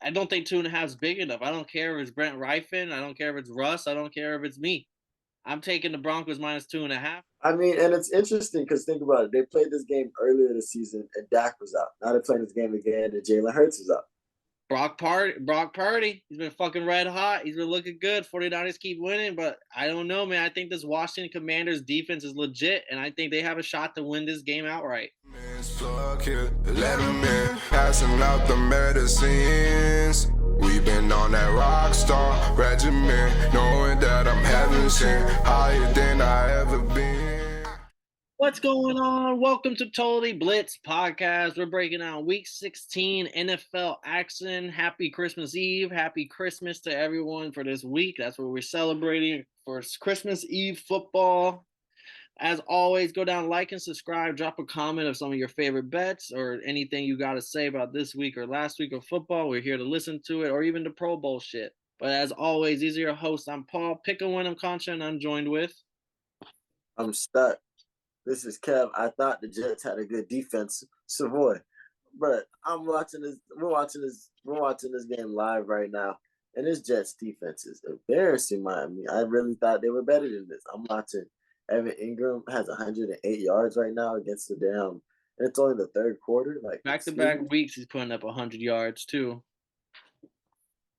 I don't think 2.5 is big enough. I don't care if it's Brent Ryfin. I don't care if it's Russ. I don't care if it's me. I'm taking the Broncos minus 2.5. I mean, and it's interesting because think about it. They played this game earlier this season, and Dak was out. Now they're playing this game again, and Jalen Hurts is out. Brock Purdy, he's been fucking red hot. He's been looking good. 49ers keep winning, but I don't know, man. I think this Washington Commanders defense is legit, and I think they have a shot to win this game outright. Let him in, passing out the medicines. We've been on that rock star regimen, knowing that I'm heaven sent, higher than I ever been. What's going on? Welcome to Totally Blitz Podcast. We're breaking down Week 16 NFL action. Happy Christmas Eve. Happy Christmas to everyone for this week. That's what we're celebrating for Christmas Eve football. As always, go down, like, and subscribe. Drop a comment of some of your favorite bets or anything you got to say about this week or last week of football. We're here to listen to it, or even the Pro Bowl shit. But as always, these are your hosts. I'm Paul. Pick a win. I'm Concha, and I'm joined with. I'm stuck. This is Kev. I thought the Jets had a good defense, Savoy, but I'm watching this. We're watching this. We're watching this game live right now, and this Jets defense is embarrassing. Miami. I really thought they were better than this. I'm watching. Evan Ingram has 108 yards right now against the damn. And it's only the third quarter. Like Back-to-back weeks, he's putting up 100 yards, too.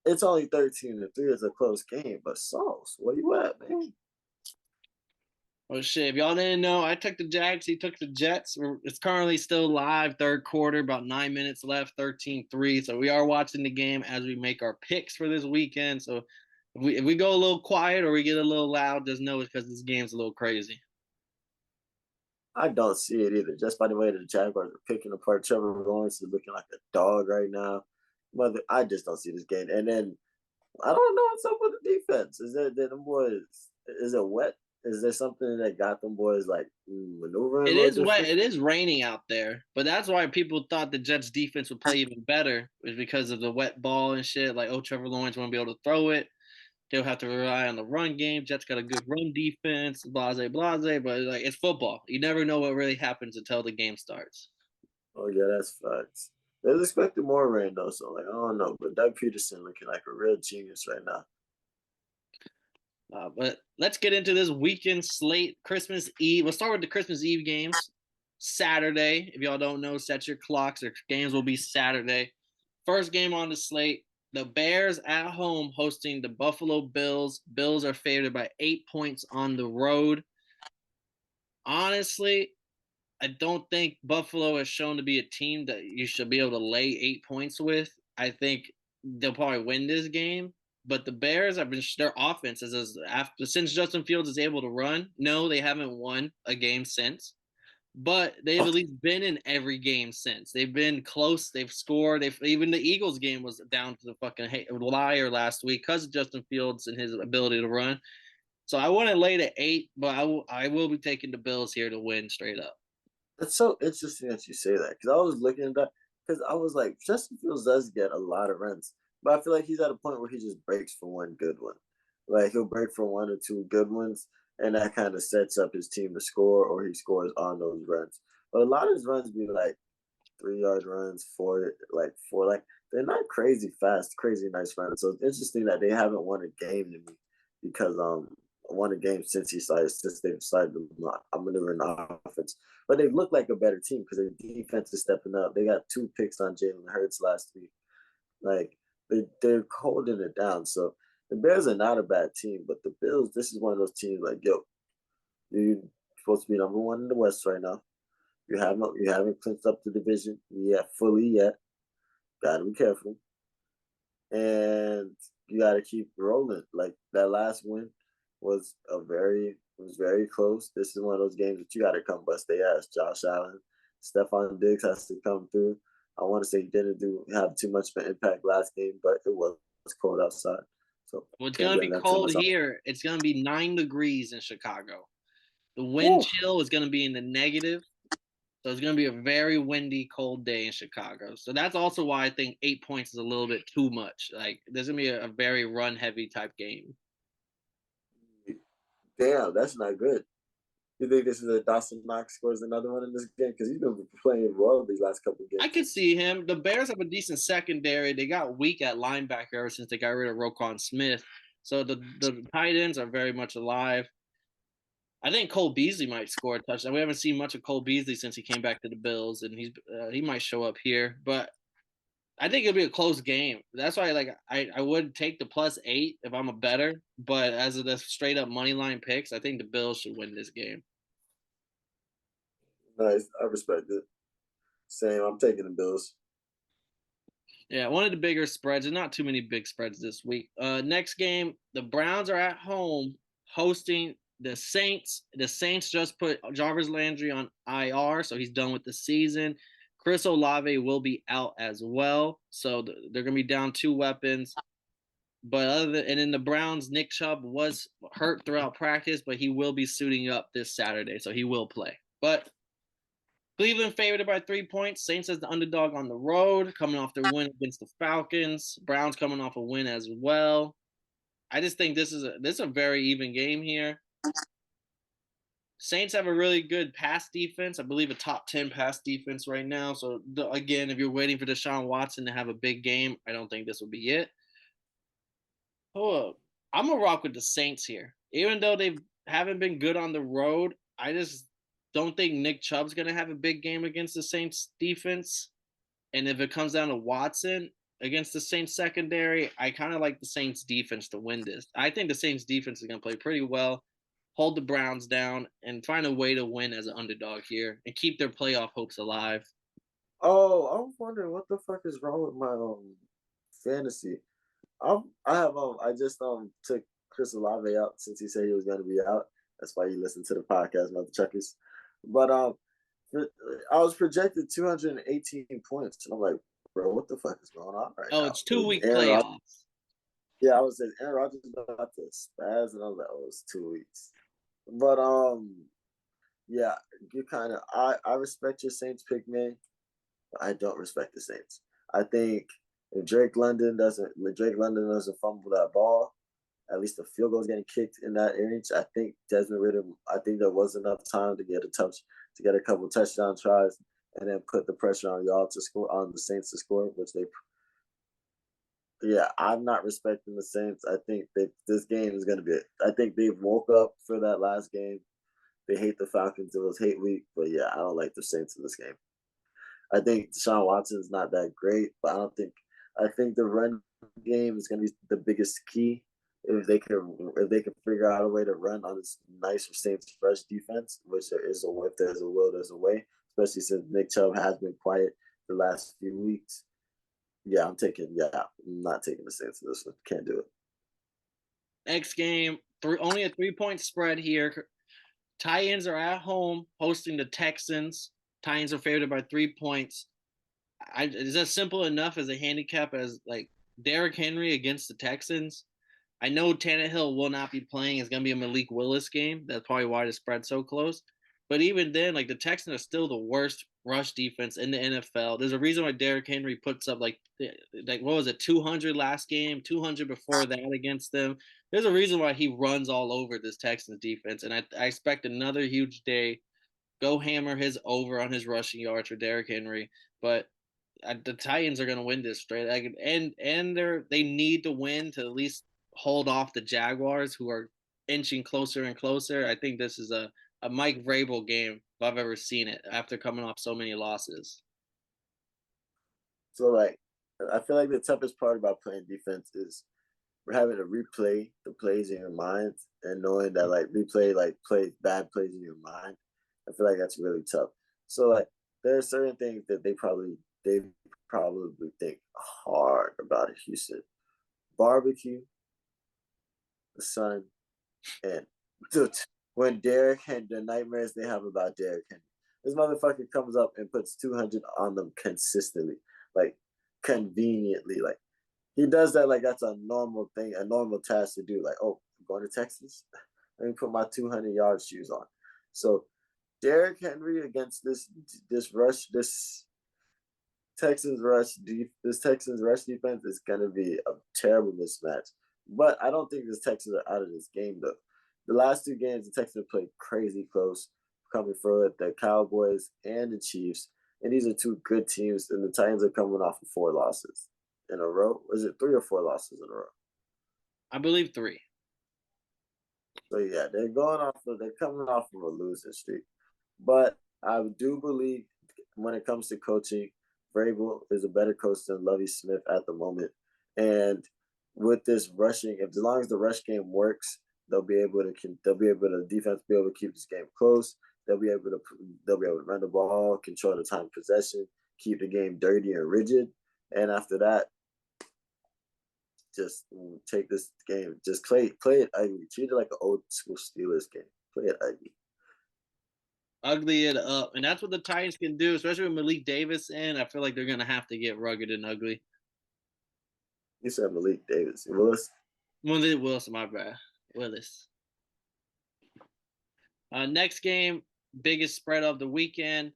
It's only 13-3. It's a close game, but Sauce, where you at, man? Oh, shit. If y'all didn't know, I took the Jags. He took the Jets. It's currently still live, third quarter, about 9 minutes left, 13-3. So we are watching the game as we make our picks for this weekend. So if we go a little quiet or we get a little loud, just know it's because this game's a little crazy. I don't see it either. Just by the way the Jaguars are picking apart, Trevor Lawrence is looking like a dog right now. Mother, I just don't see this game. And then I don't know what's up with the defense. Is that them boys? Is it wet? Is there something that got them boys like maneuvering a It little is wet. different? It is raining out there, but that's why people thought the Jets defense would play even better, was because of the wet ball and shit. Like, oh, Trevor Lawrence won't be able to throw it. They'll have to rely on the run game. Jets got a good run defense, blase, blase, but like it's football. You never know what really happens until the game starts. Oh yeah, that's facts. They're expecting more rain though, so like I don't know. But Doug Peterson looking like a real genius right now. But let's get into this weekend slate. Christmas Eve. We'll start with the Christmas Eve games. Saturday. If y'all don't know, set your clocks. Their games will be Saturday. First game on the slate. The Bears at home hosting the Buffalo Bills. Bills are favored by 8 points on the road. Honestly, I don't think Buffalo has shown to be a team that you should be able to lay 8 points with. I think they'll probably win this game. But the Bears have been their offense is after since Justin Fields is able to run. No, they haven't won a game since, but they've at least been in every game since. They've been close. They've scored. They've even the Eagles game was down to the fucking wire last week because of Justin Fields and his ability to run. So I want to lay to 8, but I will be taking the Bills here to win straight up. It's so interesting that you say that because I was looking at that because I was like, Justin Fields does get a lot of runs, but I feel like he's at a point where he just breaks for one good one. Like he'll break for one or two good ones, and that kind of sets up his team to score, or he scores on those runs. But a lot of his runs be like 3 yard runs, like they're not crazy fast, crazy nice runs. So it's interesting that they haven't won a game to me because won a game since they've started maneuvering the offense. But they look like a better team because their defense is stepping up. They got 2 picks on Jalen Hurts last week. Like they're holding it down. So the Bears are not a bad team, but the Bills, this is one of those teams like, yo, you're supposed to be number one in the West right now. You haven't clinched up the division yet fully yet. Gotta be careful. And you gotta keep rolling. Like that last win was very close. This is one of those games that you gotta come bust their ass. Josh Allen, Stephon Diggs has to come through. I want to say he didn't have too much of an impact last game, but it was cold outside. So Well, it's can't gonna blame be that too cold much. here. It's gonna be 9 degrees in Chicago. The wind Woo. chill is gonna be in the negative. So it's going to be a very windy, cold day in Chicago. So that's also why I think 8 points is a little bit too much. Like there's going to be a very run heavy type game. Damn, that's not good. You think this is a Dawson Knox scores another one in this game? Because he's been playing well these last couple of I games. could see him. The Bears have a decent secondary. They got weak at linebacker ever since they got rid of Roquan Smith. So the tight ends are very much alive. I think Cole Beasley might score a touchdown. We haven't seen much of Cole Beasley since he came back to the Bills, and he might show up here. But I think it'll be a close game. That's why I would take the +8 if I'm a better. But as of the straight up money line picks, I think the Bills should win this game. Nice. I respect it. Same. I'm taking the Bills. Yeah, one of the bigger spreads. There's not too many big spreads this week. Next game, the Browns are at home hosting the Saints. The Saints just put Jarvis Landry on IR, so he's done with the season. Chris Olave will be out as well, so they're gonna be down 2 weapons. But and then the Browns, Nick Chubb was hurt throughout practice, but he will be suiting up this Saturday, so he will play. But Cleveland favored by 3 points. Saints as the underdog on the road, coming off their win against the Falcons. Browns coming off a win as well. I just think this is a very even game here. Saints have a really good pass defense. I believe a top 10 pass defense right now. So again, if you're waiting for Deshaun Watson to have a big game, I don't think this will be it. Oh, I'm gonna rock with the Saints here. Even though they haven't been good on the road, I just don't think Nick Chubb's gonna have a big game against the Saints defense. And if it comes down to Watson against the Saints secondary, I kind of like the Saints defense to win this. I think the Saints defense is gonna play pretty well, hold the Browns down, and find a way to win as an underdog here and keep their playoff hopes alive. Oh, I was wondering what the fuck is wrong with my fantasy. I just took Chris Olave out since he said he was going to be out. That's why you listen to the podcast, Mother Chuckies. But I was projected 218 points, and I'm like, bro, what the fuck is going on right now? It's 2-week playoffs. playoffs. Yeah, I was saying Aaron Rodgers about to spaz, and I was like, oh, it's 2 weeks. But yeah, you kind of I respect your Saints pick, man. I don't respect the Saints. I think if Drake London doesn't fumble that ball, at least the field goal is getting kicked in that inch. I think Desmond Ridder. I think there was enough time to get a couple touchdown tries, and then put the pressure on y'all to score, on the Saints to score, which they. Yeah, I'm not respecting the Saints. I think this game is going to be it. I think they woke up for that last game. They hate the Falcons. It was hate week, but yeah, I don't like the Saints in this game. I think Deshaun Watson is not that great, but I think the run game is going to be the biggest key. If they can figure out a way to run on this nice Saints fresh defense, which there is if there's a will, there's a way. Especially since Nick Chubb has been quiet the last few weeks. Yeah, I'm not taking the Saints in this one. Can't do it. Next game, only a 3-point spread here. Titans are at home hosting the Texans. Titans are favored by 3 points. Is that simple enough as a handicap as like Derrick Henry against the Texans? I know Tannehill will not be playing. It's going to be a Malik Willis game. That's probably why the spread's so close. But even then, like the Texans are still the worst rush defense in the NFL. There's a reason why Derrick Henry puts up like what was it, 200 last game, 200 before that against them. There's a reason why he runs all over this Texans defense, and I expect another huge day. Go hammer his over on his rushing yards for Derrick Henry, but the Titans are going to win this straight. And they need to win to at least hold off the Jaguars, who are inching closer and closer. I think this is a Mike Vrabel game if I've ever seen it after coming off so many losses. So like, I feel like the toughest part about playing defense is we're having to replay the plays in your mind and knowing that play bad plays in your mind. I feel like that's really tough. So like, there are certain things that they probably think hard about in Houston. Barbecue, the sun, and when Derrick and the nightmares they have about Derrick Henry. This motherfucker comes up and puts 200 on them consistently, like conveniently. Like he does that like that's a normal thing, a normal task to do. Like, oh, I'm going to Texas. Let me put my 200-yard shoes on. So Derrick Henry against this Texans rush defense is going to be a terrible mismatch. But I don't think the Texans are out of this game though. the last 2 games, the Texans played crazy close, coming for the Cowboys and the Chiefs. And these are 2 good teams, and the Titans are coming off of 4 losses in a row. Was it 3 or 4 losses in a row? I believe 3. So yeah, they're coming off of a losing streak. But I do believe when it comes to coaching, Vrabel is a better coach than Lovie Smith at the moment. And with this rushing, if as long as the rush game works, the defense be able to keep this game close. They'll be able to run the ball, control the time of possession, keep the game dirty and rigid. And after that, just take this game, just play it ugly. Treat it like an old school Steelers game. Play it ugly. Ugly it up. And that's what the Titans can do, especially with Malik Davis in. I feel like they're going to have to get rugged and ugly. You said Malik Davis. Willis? Malik Wilson, my bad. Willis. Next game, biggest spread of the weekend.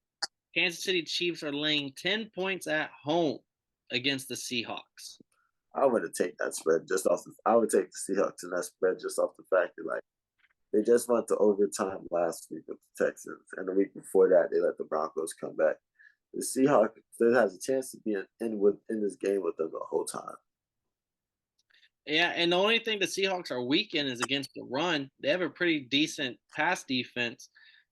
Kansas City Chiefs are laying 10 points at home against the Seahawks. I would take that spread I would take the Seahawks in that spread just off the fact that they just went to overtime last week with the Texans, and the week before that they let the Broncos come back. The Seahawks still has a chance to be in this game with them the whole time. Yeah, and the only thing the Seahawks are weak in is against the run. They have a pretty decent pass defense.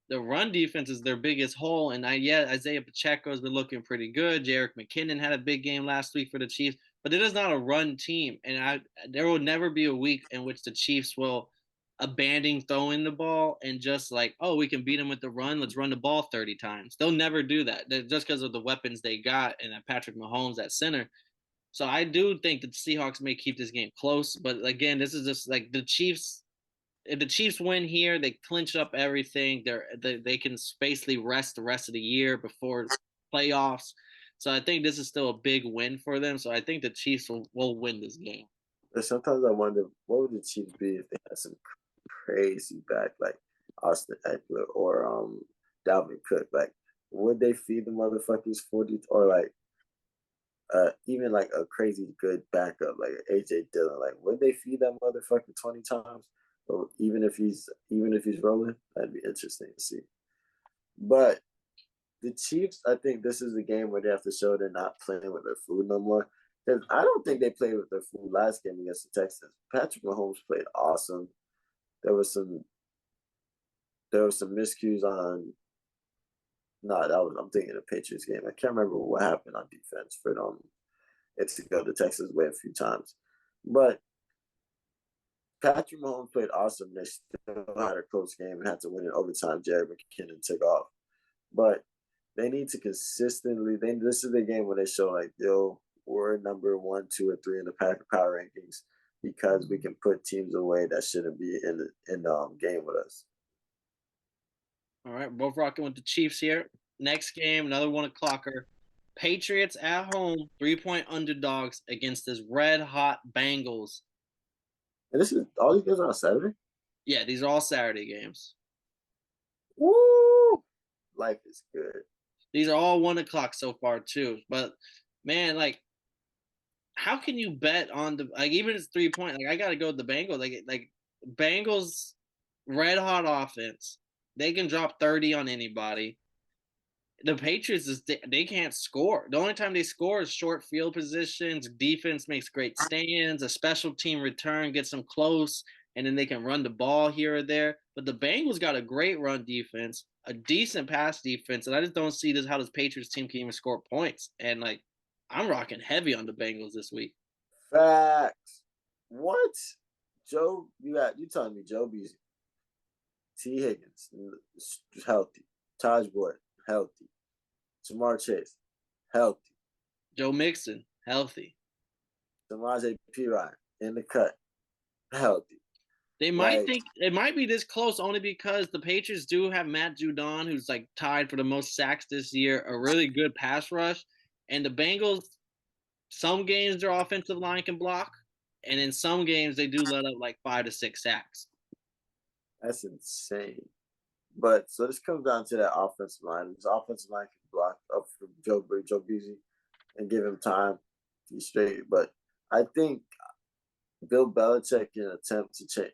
The run defense is their biggest hole, and Isaiah Pacheco has been looking pretty good. Jerick McKinnon had a big game last week for the Chiefs, but it is not a run team, and there will never be a week in which the Chiefs will abandon throwing the ball and just we can beat them with the run. Let's run the ball 30 times. They'll never do that. Just because of the weapons they got and Patrick Mahomes at center. So I do think that the Seahawks may keep this game close, but again, this is just like the Chiefs. If the Chiefs win here, they clinch up everything. They can basically rest the rest of the year before playoffs. So I think this is still a big win for them. So I think the Chiefs will win this game. But sometimes I wonder what would the Chiefs be if they had some crazy back like Austin Eckler or Dalvin Cook. Like, would they feed the motherfuckers 40 or even like a crazy good backup like AJ Dillon? Like, would they feed that motherfucker 20 times? Or even if he's rolling, that'd be interesting to see. But the Chiefs, I think this is the game where they have to show they're not playing with their food no more. Because I don't think they played with their food last game against the Texans. Patrick Mahomes played awesome. There was some miscues on. I'm thinking of the Patriots game. I can't remember what happened on defense for it to go the Texans way a few times. But Patrick Mahomes played awesome. They still had a close game and had to win in overtime. Jerick McKinnon took off. But they need to consistently – this is the game where they show we're number 1, 2, or 3 in the power rankings because we can put teams away that shouldn't be in the game with us. All right, both rocking with the Chiefs here. Next game, another 1 o'clocker. Patriots at home, 3-point underdogs against this red-hot Bengals. And this is all these games are on Saturday? Yeah, these are all Saturday games. Woo! Life is good. These are all 1 o'clock so far, too. But, man, how can you bet on even if it's 3-point, I got to go with the Bengals. Bengals, red-hot offense. They can drop 30 on anybody. The Patriots, they can't score. The only time they score is short field positions. Defense makes great stands. A special team return gets them close, and then they can run the ball here or there. But the Bengals got a great run defense, a decent pass defense, and I just don't see how this Patriots team can even score points. And, I'm rocking heavy on the Bengals this week. Facts. What? Joe, you telling me Joe Beasley, T. Higgins, healthy. Taj Boyd, healthy. Jamar Chase, healthy. Joe Mixon, healthy. Samaje Perine, in the cut, healthy. They might think it might be this close only because the Patriots do have Matt Judon, who's tied for the most sacks this year, a really good pass rush. And the Bengals, some games their offensive line can block, and in some games they do let up 5 to 6 sacks. That's insane. But so this comes down to that offensive line. This offensive line can block up for Joe Beasley and give him time to straight. But I think Bill Belichick can attempt to change.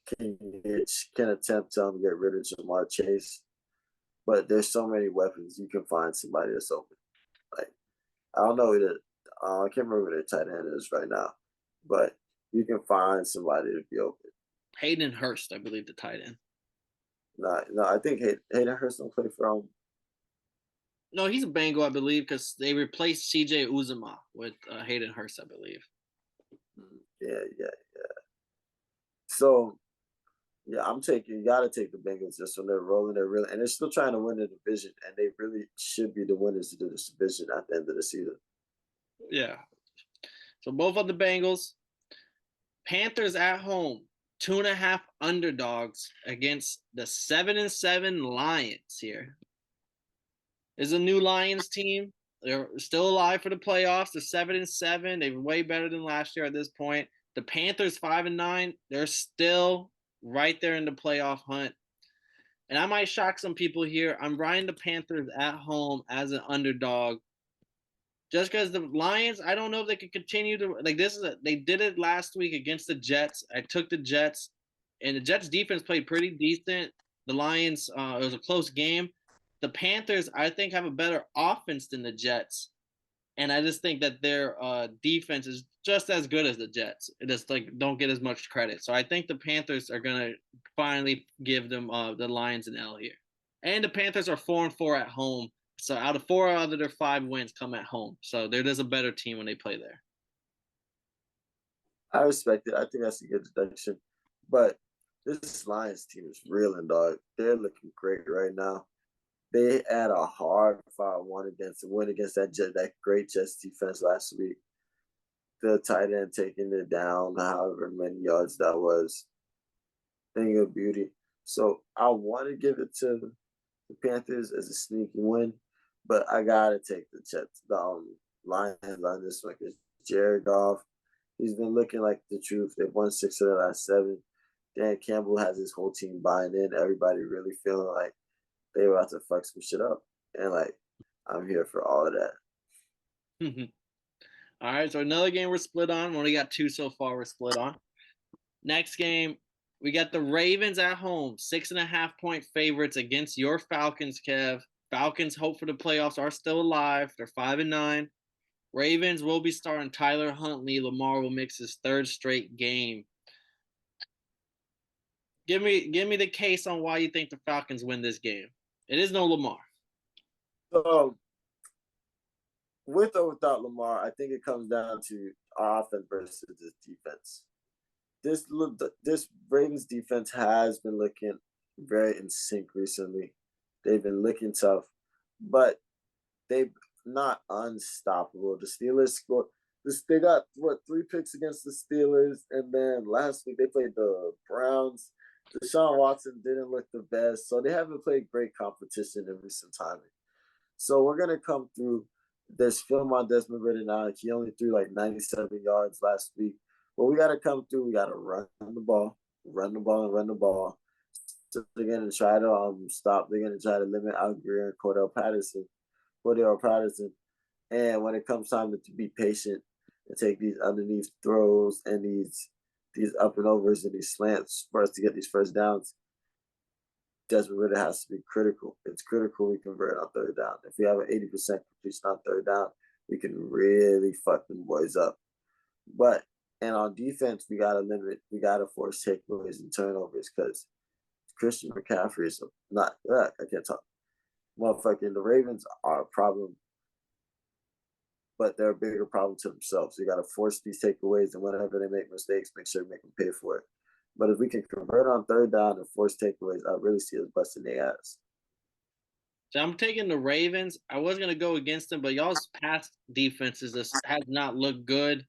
can attempt to get rid of Jamar Chase, but there's so many weapons you can find somebody that's open. Like I don't know who the I can't remember who the tight end is right now, but you can find somebody to be open. Hayden Hurst, I believe, the tight end. No, I think Hayden Hurst don't play for No, he's a Bengal, I believe, because they replaced CJ Uzuma with Hayden Hurst, I believe. Yeah. So yeah, you gotta take the Bengals just when they're rolling. They're really and they're still trying to win the division, and they really should be the winners of this division at the end of the season. Yeah. So both of the Bengals. Panthers at home, 2.5 underdogs against the 7-7 Lions here. Is a new Lions team. They're still alive for the playoffs. They're 7-7. They're way better than last year at this point. The Panthers 5-9. They're still right there in the playoff hunt. And I might shock some people here. I'm riding the Panthers at home as an underdog. Just because the Lions, I don't know if they can continue to like this. They did it last week against the Jets. I took the Jets, and the Jets defense played pretty decent. The Lions, it was a close game. The Panthers, I think, have a better offense than the Jets, and I just think that their defense is just as good as the Jets. It just don't get as much credit. So I think the Panthers are gonna finally give them the Lions an L here, and the Panthers are 4-4 at home. So out of 4 out of their 5 wins come at home. So they're just a better team when they play there. I respect it. I think that's a good deduction. But this Lions team is reeling, dog. They're looking great right now. They had a hard fought win against that great Jets defense last week. The tight end taking it down, however many yards that was. Thing of beauty. So I want to give it to the Panthers as a sneaky win, but I gotta take the Jets, the Lions on this one because Jared Goff, he's been looking like the truth. They've won 6 of the last 7. Dan Campbell has his whole team buying in. Everybody really feeling like they about to fuck some shit up, and like I'm here for all of that. All right, so another game we're split on. We only got 2 so far we're split on. Next game, we got the Ravens at home, 6.5-point favorites against your Falcons, Kev. Falcons' hope for the playoffs are still alive. They're 5-9. Ravens will be starting Tyler Huntley. Lamar will mix his 3rd straight game. Give me the case on why you think the Falcons win this game. It is no Lamar. So, with or without Lamar, I think it comes down to offense versus this defense. This Ravens defense has been looking very in sync recently. They've been looking tough, but they've not unstoppable. The Steelers scored. They got 3 picks against the Steelers, and then last week they played the Browns. Deshaun Watson didn't look the best, so they haven't played great competition in recent timing. So we're gonna come through. There's film on Desmond Ridder now. He only threw like 97 yards last week. But we gotta come through. We gotta run the ball. So they're gonna try to stop. They're gonna try to limit Al Greer and Cordell Patterson. And when it comes time to be patient and take these underneath throws and these up and overs and these slants for us to get these first downs, Desmond Ridder has to be critical. It's critical we convert on 3rd down. If we have an 80% completion on 3rd down, we can really fuck them boys up. And on defense, we gotta force takeaways and turnovers because Christian McCaffrey is not. I can't talk. Motherfucking the Ravens are a problem, but they're a bigger problem to themselves. So you got to force these takeaways, and whenever they make mistakes, make sure to make them pay for it. But if we can convert on 3rd down and force takeaways, I really see us busting their ass. So I'm taking the Ravens. I was gonna go against them, but y'all's past defenses has not looked good.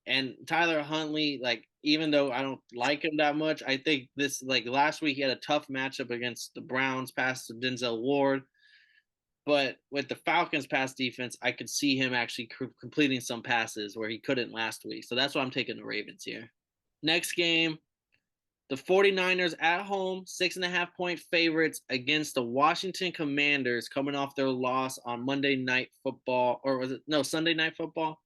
And Tyler Huntley, like, even though I don't like him that much, I think this, like, last week he had a tough matchup against the Browns, pass to Denzel Ward. But with the Falcons' pass defense, I could see him actually completing some passes where he couldn't last week. So that's why I'm taking the Ravens here. Next game, the 49ers at home, 6.5-point favorites against the Washington Commanders coming off their loss on Monday Night Football. Or was it? No, Sunday Night Football.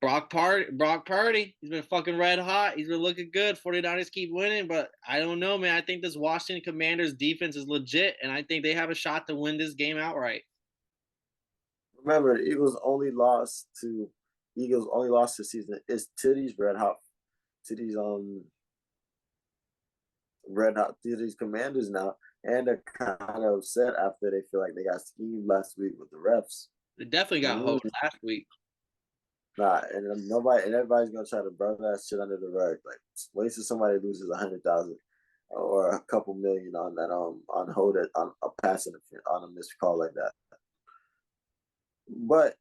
Brock Purdy, he's been fucking red hot. He's been looking good. 49ers keep winning, but I don't know, man. I think this Washington Commanders defense is legit, and I think they have a shot to win this game outright. Remember, the Eagles only lost this season is to these to these to these Commanders now, and they're kind of upset after they feel like they got schemed last week with the refs. They definitely got hold last week. Nah, and everybody's gonna try to burn that shit under the rug. Like, wait till somebody loses 100,000 or a couple million on that on hold it on a passing on a missed call like that. But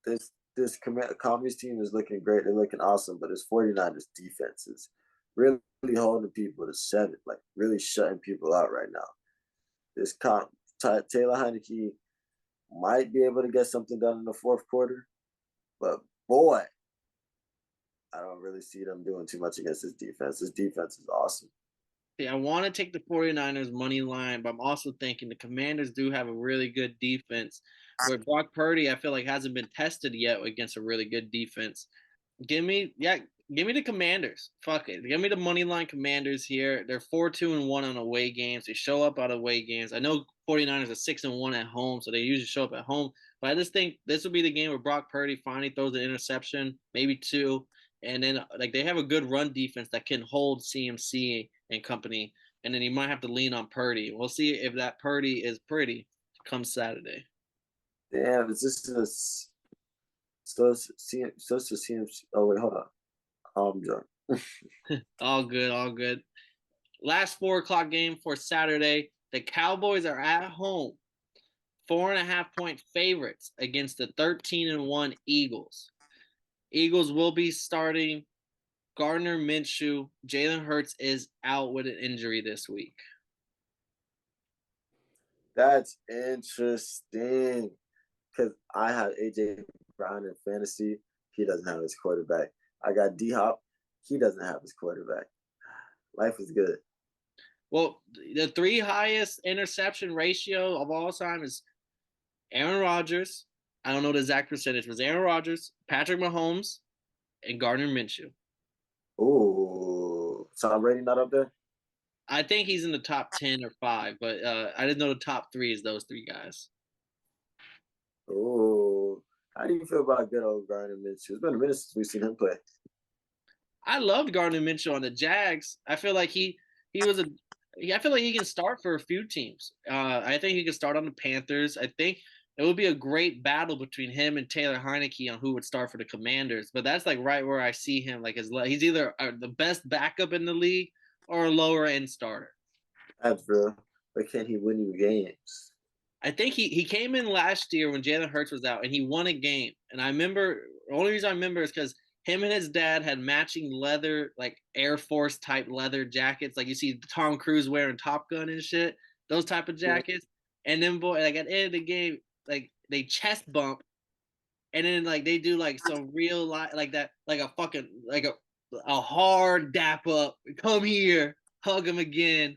this Commies team is looking great. They're looking awesome. But this 49ers defense is really holding people to 7, like really shutting people out right now. This Taylor Heinicke might be able to get something done in the fourth quarter, but boy, I don't really see them doing too much against this defense. This defense is awesome. Yeah, I want to take the 49ers money line, but I'm also thinking the Commanders do have a really good defense. Where Brock Purdy, I feel like hasn't been tested yet against a really good defense. Give me the Commanders. Fuck it. Give me the money line Commanders here. They're 4-2-1 on away games. They show up on away games. I know 49ers are 6-1 at home, so they usually show up at home. But I just think this will be the game where Brock Purdy finally throws an interception, maybe 2. And then like they have a good run defense that can hold CMC and company. And then you might have to lean on Purdy. We'll see if that Purdy is pretty come Saturday. Damn, it's just this. So it's CMC. Oh wait, hold on. I'm drunk. All good. Last 4:00 game for Saturday. The Cowboys are at home, 4.5-point favorites against the 13-1 Eagles. Eagles will be starting Gardner Minshew. Jalen Hurts is out with an injury this week. That's interesting because I have AJ Brown in fantasy. He doesn't have his quarterback. I got D-Hop. He doesn't have his quarterback. Life is good. Well, the 3 highest interception ratio of all time is Aaron Rodgers. I don't know the exact percentage. It was Aaron Rodgers, Patrick Mahomes, and Gardner Minshew. Ooh. So I'm Brady not up there? I think he's in the top 10 or 5, but I didn't know the top 3 is those 3 guys. Ooh. How do you feel about good old Gardner Minshew? It's been a minute since we've seen him play. I loved Gardner Minshew on the Jags. I feel like I feel like he can start for a few teams. I think he can start on the Panthers. I think it would be a great battle between him and Taylor Heinicke on who would start for the Commanders. But that's like right where I see him. Like he's either the best backup in the league or a lower end starter. That's real. But can he win you games? I think he came in last year when Jalen Hurts was out and he won a game. And I remember the only reason I remember is because him and his dad had matching leather, like Air Force type leather jackets, like you see Tom Cruise wearing Top Gun and shit. Those type of jackets. Yeah. And then like at the end of the game, like they chest bump, and then like they do like some real like that, like a fucking like a hard dap up. Come here, hug him again.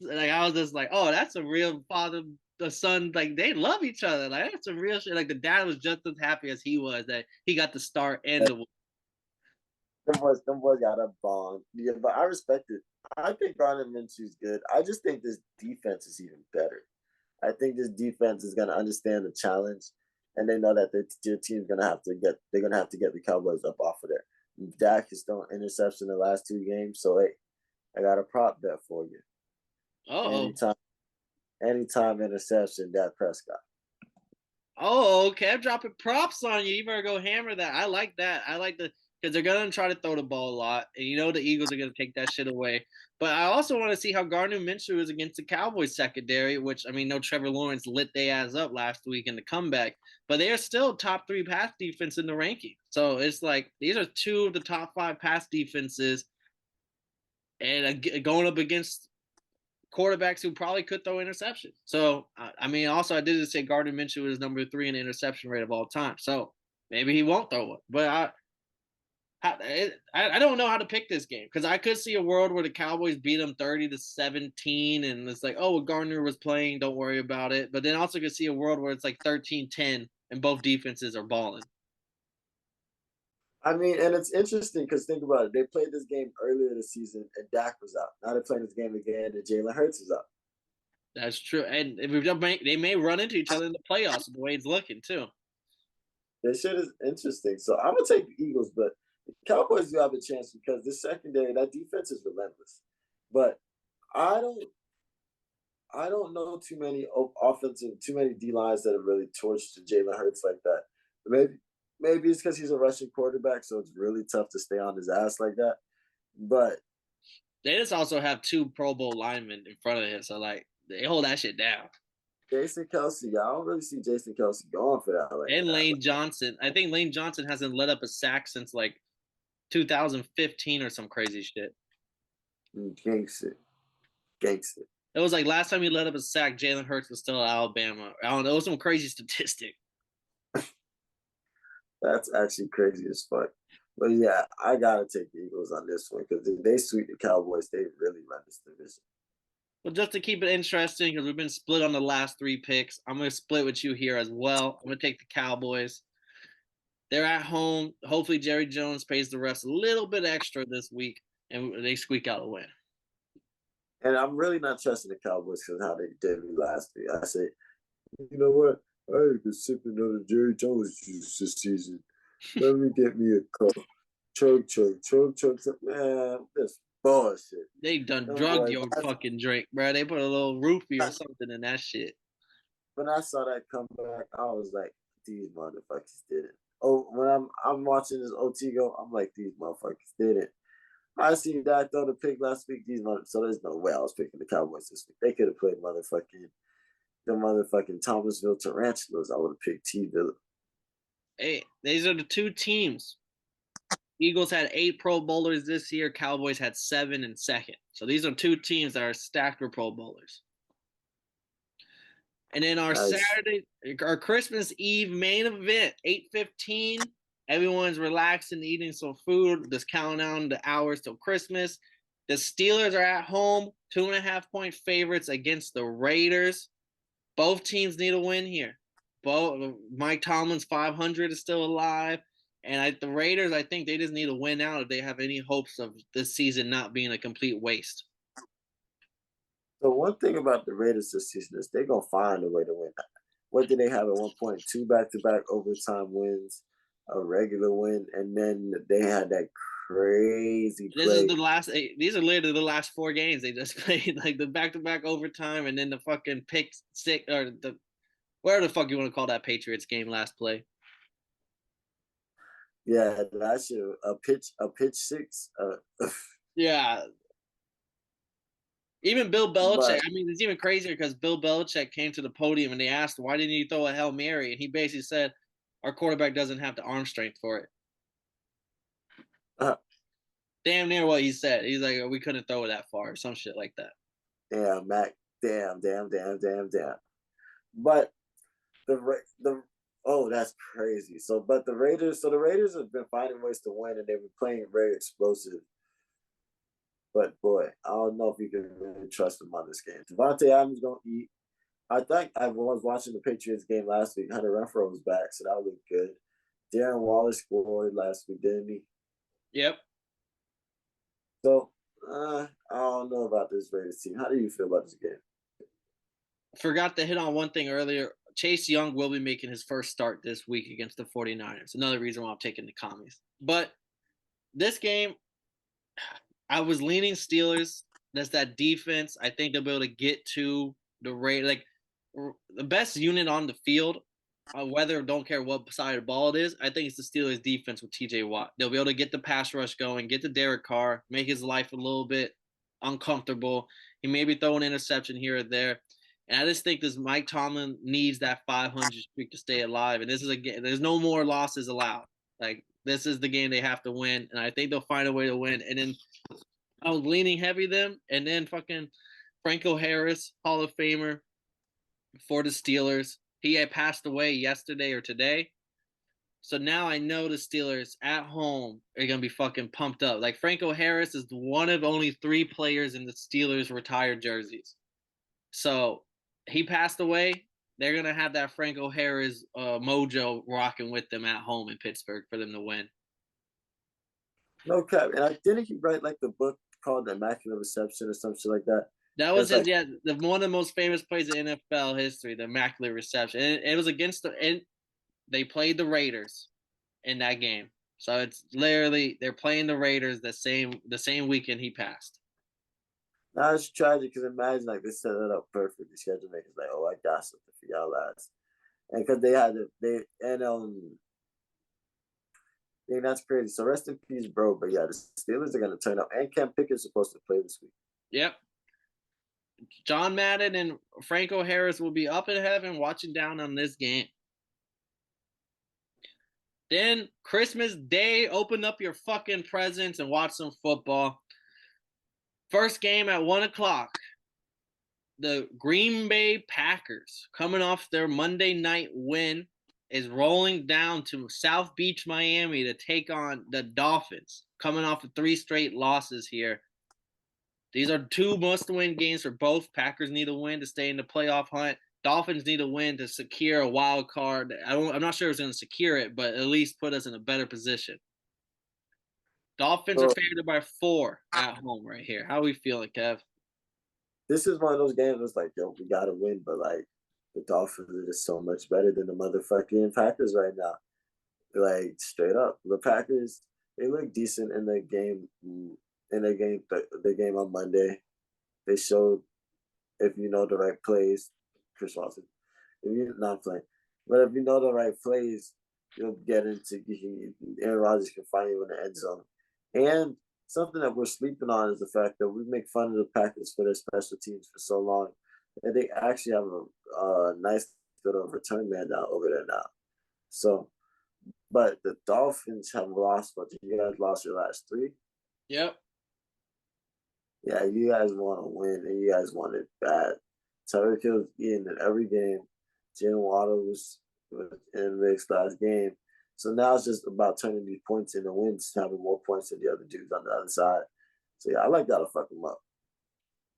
Like I was just like, oh, that's a real father. The son, like they love each other. Like that's some real shit. Like the dad was just as happy as he was that he got the start and the. Them boys got a bond. Yeah, but I respect it. I think Gardner Minshew's good. I just think this defense is even better. I think this defense is gonna understand the challenge, and they know that their team's gonna have to get the Cowboys up off of there. Dak has thrown interception in the last 2 games, so hey, I got a prop bet for you. Oh. Anytime interception, Dak Prescott. Oh, okay. I'm dropping props on you. You better go hammer that. I like that. I like because they're gonna try to throw the ball a lot, and you know the Eagles are gonna take that shit away. But I also want to see how Gardner Minshew is against the Cowboys secondary, which I mean, no Trevor Lawrence lit their ass up last week in the comeback, but they are still top 3 pass defense in the ranking. So it's like these are 2 of the top 5 pass defenses, and going up against quarterbacks who probably could throw interceptions. So I mean, also I did say Gardner Minshew is number 3 in the interception rate of all time. So maybe he won't throw one, but I don't know how to pick this game because I could see a world where the Cowboys beat them 30-17 and it's like, oh, well, Gardner was playing, don't worry about it. But then also could see a world where it's like 13-10 and both defenses are balling. I mean, and it's interesting because think about it. They played this game earlier this season, and Dak was out. Now they're playing this game again, and Jalen Hurts is out. That's true, and they may run into each other in the playoffs the way it's looking too. This shit is interesting. So I'm gonna take the Eagles, but the Cowboys do have a chance because this secondary, that defense is relentless. But I don't, I don't know too many offensive, too many D lines that have really torched Jalen Hurts like that. Maybe it's because he's a Russian quarterback, so it's really tough to stay on his ass like that. But They just also have two Pro Bowl linemen in front of him, so like they hold that shit down. Jason Kelsey, I don't really see Jason Kelsey going for that like And that. Lane Johnson, I think Lane Johnson hasn't let up a sack since like 2015 or some crazy shit. Gangster. It was like last time he let up a sack, Jalen Hurts was still at Alabama. I don't know. It was some crazy statistic. That's actually crazy as fuck. But yeah, I gotta take the Eagles on this one because if they sweep the Cowboys, they really run this division. Well, just to keep it interesting, because we've been split on the last three picks, I'm going to split with you here as well. I'm going to take the Cowboys. They're at home. Hopefully, Jerry Jones pays the refs a little bit extra this week, and they squeak out a win. And I'm really not trusting the Cowboys because how they did me last week. I say, you know what? I ain't been sipping on the Jerry Jones juice this season. Let me get me a cup. Chug. Man, that's bullshit. They done drugged your fucking drink, bro. They put a little roofie or something in that shit. When I saw that come back, I was like, these motherfuckers did it. Oh, when I'm watching this OT go, I'm like, these motherfuckers did it. I seen that throw the pick last week. So there's no way I was picking the Cowboys this week. They could have played the motherfucking Thomasville Tarantulas. I would have picked T-Ville. Hey, these are the two teams. Eagles had 8 Pro Bowlers this year. Cowboys had 7 in second. So these are two teams that are stacked with Pro Bowlers. And then our Saturday, our Christmas Eve main event, 8:15. Everyone's relaxing, eating some food, just counting down the hours till Christmas. The Steelers are at home, 2.5-point favorites against the Raiders. Both teams need a win here. Mike Tomlin's 500 is still alive. And the Raiders, I think they just need to win out if they have any hopes of this season not being a complete waste. So one thing about the Raiders this season is they're going to find a way to win. What did they have at one point? 2 back-to-back overtime wins, a regular win, and then they had that crazy play. These are literally the last 4 games they just played, like the back-to-back overtime and then the fucking pick six or the whatever the fuck you want to call that Patriots game last play. Yeah, last year a pitch six. Yeah. Even Bill Belichick. I mean, it's even crazier because Bill Belichick came to the podium and they asked, "Why didn't you throw a Hail Mary?" And he basically said, "Our quarterback doesn't have the arm strength for it." Damn near what he said. He's like, "We couldn't throw it that far," or some shit like that. Damn, Mac. Damn. But that's crazy. But the Raiders have been finding ways to win, and they've been playing very explosive. But boy, I don't know if you can really trust them on this game. Devontae Adams gonna eat. I think I was watching the Patriots game last week. Hunter Renfrow was back, so that looked good. Darren Waller scored last week, didn't he? Yep. So I don't know about this Raiders team. How do you feel about this game? Forgot to hit on one thing earlier. Chase Young will be making his first start this week against the 49ers. Another reason why I'm taking the Commies. But this game, I was leaning Steelers. That's that defense. I think they'll be able to get to the Raiders. Like the best unit on the field, don't care what side of the ball it is. I think it's the Steelers defense with TJ Watt. They'll be able to get the pass rush going, get to Derek Carr, make his life a little bit uncomfortable. He maybe throw an interception here or there. And I just think this Mike Tomlin needs that 500 streak to stay alive. And this is there's no more losses allowed. Like this is the game they have to win, and I think they'll find a way to win. And then I was leaning heavy them, and then fucking Franco Harris, Hall of Famer for the Steelers. He had passed away yesterday or today. So now I know the Steelers at home are going to be fucking pumped up. Like Franco Harris is one of only 3 players in the Steelers retired jerseys. So he passed away. They're going to have that Franco Harris mojo rocking with them at home in Pittsburgh for them to win. No cap. And I didn't he write like the book called The Immaculate Reception or some shit like that. That was It's like one of the most famous plays in NFL history, the Immaculate Reception. And it was against and they played the Raiders in that game. So it's literally they're playing the Raiders the same weekend he passed. now it's tragic because imagine like they set it up perfectly. Schedule makers like, oh, I got something for y'all lads, and because they had they and yeah, that's crazy. So rest in peace, bro. But yeah, the Steelers are gonna turn up, and Cam Pickett's supposed to play this week. Yep. John Madden and Franco Harris will be up in heaven watching down on this game. Then Christmas Day, open up your fucking presents and watch some football. First game at 1:00. The Green Bay Packers, coming off their Monday night win, is rolling down to South Beach, Miami to take on the Dolphins, coming off of 3 straight losses here. These are 2 must-win games for both. Packers need a win to stay in the playoff hunt. Dolphins need a win to secure a wild card. I'm not sure it's going to secure it, but at least put us in a better position. Dolphins are favored by 4 at home right here. How are we feeling, Kev? This is one of those games that's like, yo, we gotta win, but like the Dolphins are just so much better than the motherfucking Packers right now. Like straight up, the Packers they look decent in the game. In the game on Monday, they showed if you know the right plays, Chris Watson. If you're not playing, but if you know the right plays, you'll get into. Aaron Rodgers can find you in the end zone, and something that we're sleeping on is the fact that we make fun of the Packers for their special teams for so long, and they actually have a nice little return man down over there now. So, but the Dolphins have lost. But you guys lost your last 3. Yep. Yeah, you guys want to win, and you guys want it bad. Tyreek Hill was eating in every game. Jalen Waddle was in Rick's last game. So now it's just about turning these points into wins, having more points than the other dudes on the other side. So yeah, I like that to fuck them up.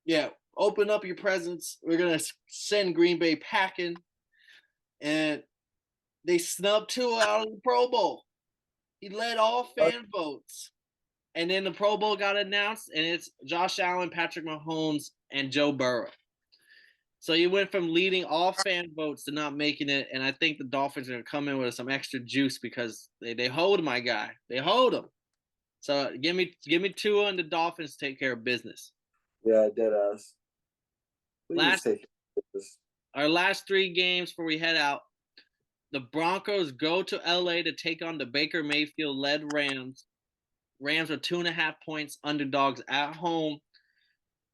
Yeah, open up your presents. We're gonna send Green Bay packing, and they snubbed Tua out of the Pro Bowl. He led all fan votes. And then the Pro Bowl got announced, and it's Josh Allen, Patrick Mahomes, and Joe Burrow. So you went from leading all fan votes to not making it, and I think the Dolphins are going to come in with some extra juice because they hold my guy. They hold him. So give me Tua and the Dolphins to take care of business. Yeah, dead ass. Our last 3 games before we head out. The Broncos go to LA to take on the Baker Mayfield-led Rams. Rams are 2.5 points underdogs at home.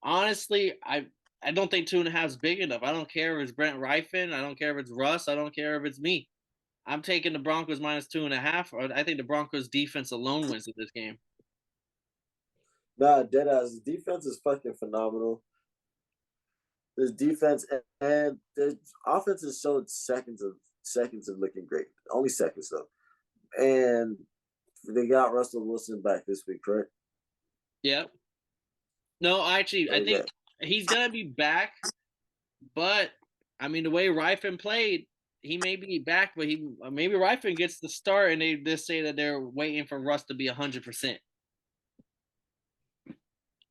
Honestly, I don't think 2.5 is big enough. I don't care if it's Brent Rypien. I don't care if it's Russ. I don't care if it's me. I'm taking the Broncos minus 2.5. I think the Broncos defense alone wins in this game. Nah, deadass. The defense is fucking phenomenal. This defense and the offense has showed seconds of looking great. Only seconds though. And they got Russell Wilson back this week, correct? Yep. No, actually, I think he's gonna be back, but I mean the way Rypien played, he may be back, but maybe Rypien gets the start, and they just say that they're waiting for Russ to be 100%.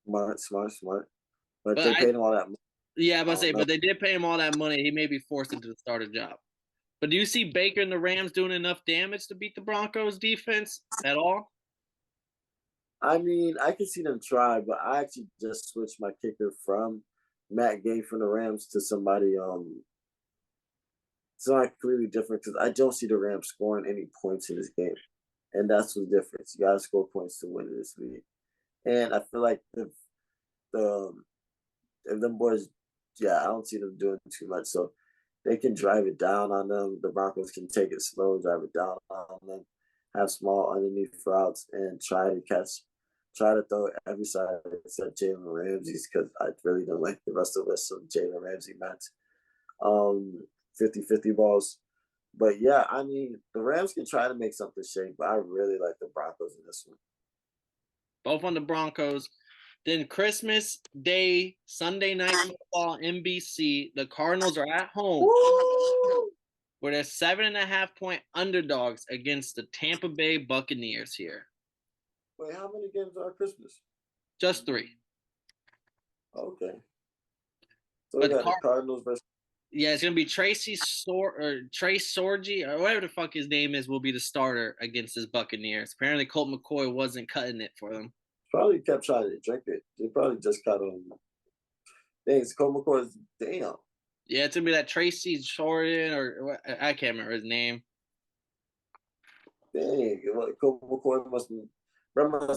Smart. But they paid him all that money. Yeah, but they did pay him all that money. He may be forced into the starter job. But do you see Baker and the Rams doing enough damage to beat the Broncos defense at all? I mean, I can see them try, but I actually just switched my kicker from Matt Gay from the Rams to somebody completely different because I don't see the Rams scoring any points in this game. And that's the difference. You gotta score points to win this league. And I feel like if them boys, I don't see them doing too much. So they can drive it down on them. The Broncos can take it slow, drive it down on them, have small underneath routes, and try to throw every side except Jalen Ramsey's because I really don't like the rest of us. So Jalen Ramsey match 50-50 balls. But yeah, I mean, the Rams can try to make something shake, but I really like the Broncos in this one. Both on the Broncos. Then Christmas Day, Sunday Night Football, NBC. The Cardinals are at home. Woo! Where they're 7.5 point underdogs against the Tampa Bay Buccaneers here. Wait, how many games are Christmas? Just 3. Okay. So we But got the Cardinals versus. yeah, it's gonna be Trace Sorgi or whatever the fuck his name is will be the starter against his Buccaneers. Apparently, Colt McCoy wasn't cutting it for them. Probably kept trying to drink it. They probably just cut him. Thanks, Colt McCoy's damn. Yeah, it's gonna be that Tracy Jordan or I can't remember his name. Dang, Colt McCoy must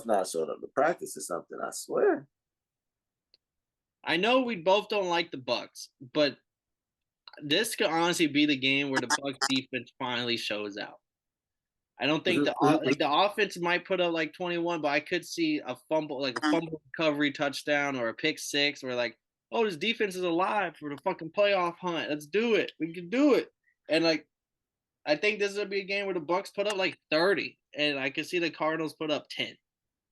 not showed up to practice or something. I swear. I know we both don't like the Bucks, but this could honestly be the game where the Bucks defense finally shows out. I don't think the offense might put up like 21, but I could see a fumble recovery touchdown or a pick 6 or like, oh, this defense is alive for the fucking playoff hunt. Let's do it. We can do it. And like, I think this is gonna be a game where the Bucks put up like 30, and I can see the Cardinals put up 10.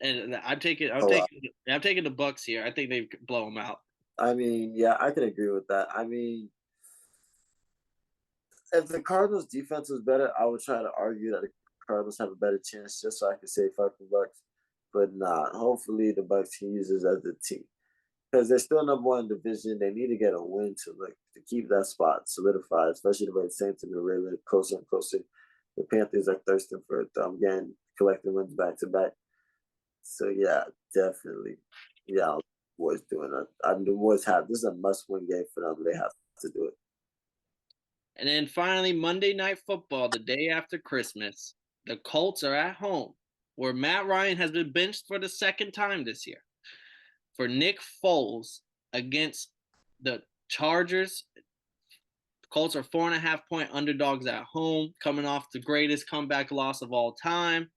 And I'm taking the Bucks here. I think they blow them out. I mean, yeah, I can agree with that. I mean, if the Cardinals defense was better, I would try to argue that the Cardinals have a better chance just so I can say fuck the Bucks. But nah, hopefully the Bucks can use this as a team. Because they're still number 1 division. They need to get a win to keep that spot solidified, especially the way the Saints and the Ravens closer and closer. The Panthers are thirsting for again collecting wins back to back. So yeah, definitely. Yeah, boys doing it. The boys have this is a must-win game for them. They have to do it. And then finally, Monday Night Football, the day after Christmas, the Colts are at home, where Matt Ryan has been benched for the 2nd time this year, for Nick Foles against the Chargers. Colts are 4.5-point underdogs at home, coming off the greatest comeback loss of all time.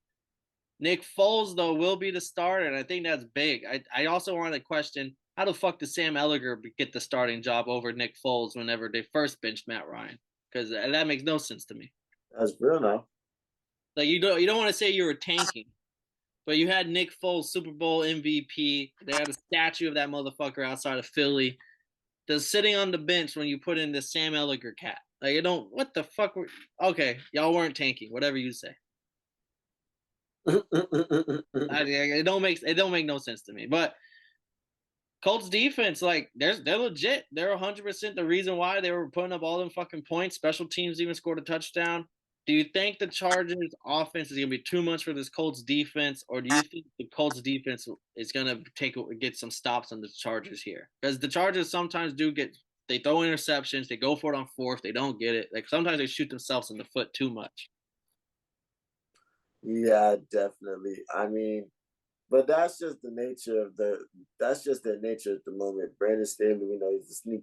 Nick Foles, though, will be the starter, and I think that's big. I also want to question, how the fuck did Sam Ehlinger get the starting job over Nick Foles whenever they first benched Matt Ryan? Because that makes no sense to me. That's real now. Like you don't want to say you were tanking, but you had Nick Foles, Super Bowl MVP. They had a statue of that motherfucker outside of Philly. Just sitting on the bench when you put in the Sam Ehlinger cat. Like, what the fuck? Okay, y'all weren't tanking. Whatever you say. It don't make no sense to me. But Colts defense, like, they're legit. They're 100% the reason why they were putting up all them fucking points. Special teams even scored a touchdown. Do you think the Chargers offense is gonna be too much for this Colts defense, or do you think the Colts defense is gonna get some stops on the Chargers here? Because the Chargers sometimes they throw interceptions, they go for it on 4th, they don't get it. Like sometimes they shoot themselves in the foot too much. Yeah, definitely. I mean, but that's just the nature of their nature at the moment. Brandon Staley, we know he's the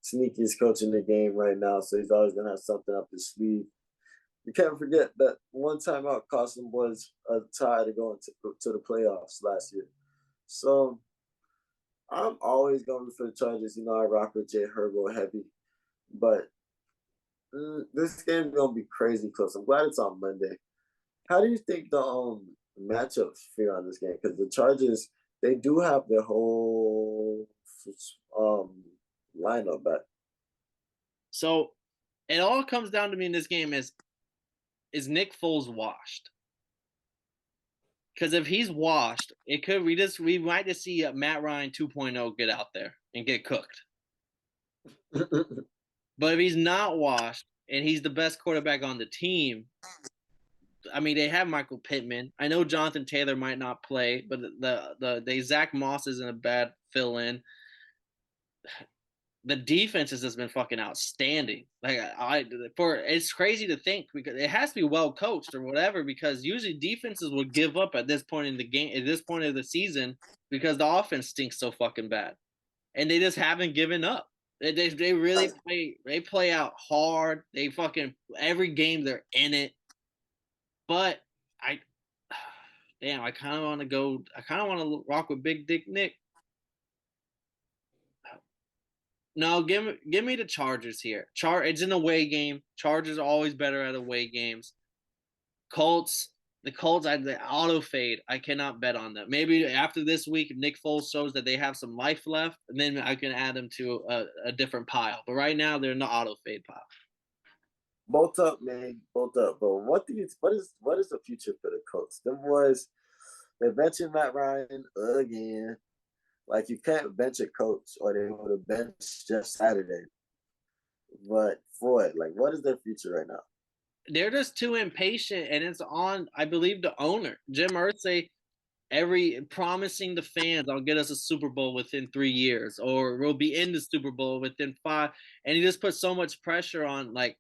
sneakiest coach in the game right now, so he's always gonna have something up his sleeve. You can't forget that one timeout cost them boys a tie to go to the playoffs last year. So I'm always going for the Chargers. You know, I rock with Jay Herbo heavy, but this game's gonna be crazy close. I'm glad it's on Monday. How do you think the matchups feel on this game? Because the Chargers, they do have their whole lineup back. So it all comes down to me in this game is Nick Foles washed? Because if he's washed, we might just see Matt Ryan 2.0 get out there and get cooked. But if he's not washed and he's the best quarterback on the team, I mean, they have Michael Pittman. I know Jonathan Taylor might not play, but the Zach Moss isn't a bad fill-in. The defense has just been fucking outstanding. Like it's crazy to think because it has to be well coached or whatever. Because usually defenses will give up at this point in the game, at this point of the season, because the offense stinks so fucking bad, and they just haven't given up. They really play out hard. They fucking every game they're in it. But I kind of want to rock with Big Dick Nick. No, give me the Chargers here. It's an away game. Chargers are always better at away games. The Colts, the auto fade. I cannot bet on them. Maybe after this week, if Nick Foles shows that they have some life left, then I can add them to a different pile. But right now, they're in the auto fade pile. Both up, man. Both up. But what is the future for the Colts? Them boys, They're benching Matt Ryan again. Like, you can't bench a coach, or they would have benched just Saturday. But Floyd, like, what is their future right now? They're just too impatient, and it's on, I believe, the owner, Jim Irsay, promising the fans, I'll get us a Super Bowl within 3 years, or we'll be in the Super Bowl within 5. And he just put so much pressure on, like,